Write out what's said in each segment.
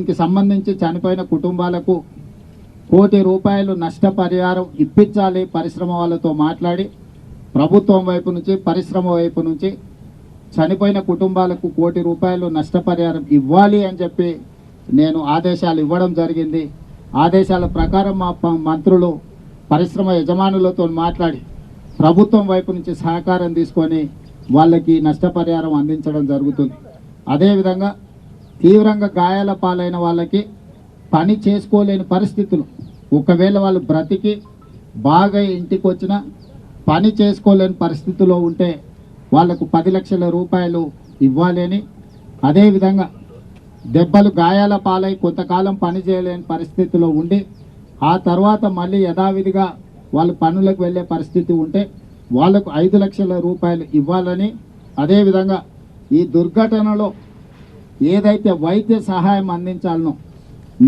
దీనికి సంబంధించి చనిపోయిన కుటుంబాలకు ₹1 కోటి నష్టపరిహారం ఇప్పించాలి. పరిశ్రమ వాళ్ళతో మాట్లాడి ప్రభుత్వం వైపు నుంచి పరిశ్రమ వైపు నుంచి చనిపోయిన కుటుంబాలకు ₹1 కోటి నష్టపరిహారం ఇవ్వాలి అని చెప్పి నేను ఆదేశాలు ఇవ్వడం జరిగింది. ఆదేశాల ప్రకారం మా మంత్రులు పరిశ్రమ యజమానులతో మాట్లాడి ప్రభుత్వం వైపు నుంచి సహకారం తీసుకొని వాళ్ళకి నష్టపరిహారం అందించడం జరుగుతుంది. అదేవిధంగా తీవ్రంగా గాయాల పాలైన వాళ్ళకి పని చేసుకోలేని పరిస్థితులు, ఒకవేళ వాళ్ళు బ్రతికి బాగా ఇంటికి వచ్చినా పని చేసుకోలేని పరిస్థితిలో ఉంటే వాళ్లకు ₹10 లక్షల ఇవ్వాలి అని, అదేవిధంగా దెబ్బలు గాయాల పాలై కొంతకాలం పని చేయలేని పరిస్థితిలో ఉండి ఆ తర్వాత మళ్ళీ యథావిధిగా వాళ్ళు పనులకు వెళ్ళే పరిస్థితి ఉంటే వాళ్లకు ₹5 లక్షల ఇవ్వాలని, అదేవిధంగా ఈ దుర్ఘటనలో ఏదైతే వైద్య సహాయం అందించాలనో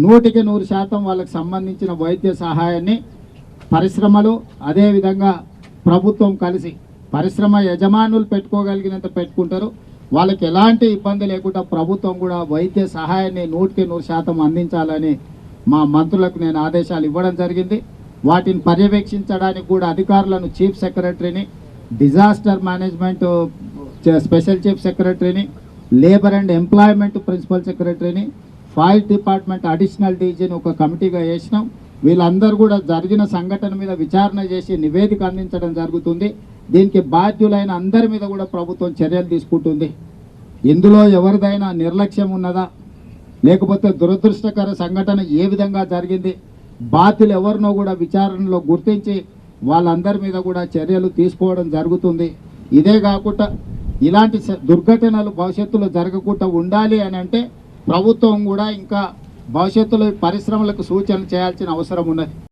100% వాళ్ళకి సంబంధించిన వైద్య సహాయాన్ని పరిశ్రమలు అదేవిధంగా ప్రభుత్వం కలిసి పరిశ్రమ యజమానులు పెట్టుకోగలిగినంత పెట్టుకుంటారు. వాళ్ళకి ఎలాంటి ఇబ్బంది లేకుండా ప్రభుత్వం కూడా వైద్య సహాయాన్ని 100% అందించాలని మా మంత్రులకు నేను ఆదేశాలు ఇవ్వడం జరిగింది. వాటిని పర్యవేక్షించడానికి కూడా అధికారులను చీఫ్ సెక్రటరీని, డిజాస్టర్ మేనేజ్మెంట్ స్పెషల్ చీఫ్ సెక్రటరీని, లేబర్ అండ్ ఎంప్లాయ్మెంట్ ప్రిన్సిపల్ సెక్రటరీని, ఫైర్ డిపార్ట్మెంట్ అడిషనల్ డీజీని ఒక కమిటీగా వేసినాం. వీళ్ళందరూ కూడా జరిగిన సంఘటన మీద విచారణ చేసి నివేదిక అందించడం జరుగుతుంది. దీనికి బాధ్యులైన అందరి మీద కూడా ప్రభుత్వం చర్యలు తీసుకుంటుంది. ఇందులో ఎవరిదైనా నిర్లక్ష్యం ఉన్నదా, లేకపోతే దురదృష్టకర సంఘటన ఏ విధంగా జరిగింది, బాధ్యులు ఎవరినో కూడా విచారణలో గుర్తించి వాళ్ళందరి మీద కూడా చర్యలు తీసుకోవడం జరుగుతుంది. ఇదే కాకుండా ఇలాంటి దుర్ఘటనలు భవిష్యత్తులో జరగకుండా ఉండాలి అని అంటే ప్రభుత్వం కూడా ఇంకా భవిష్యత్తులో పరిశ్రమలకు సూచనలు చేయాల్సిన అవసరం ఉన్నది.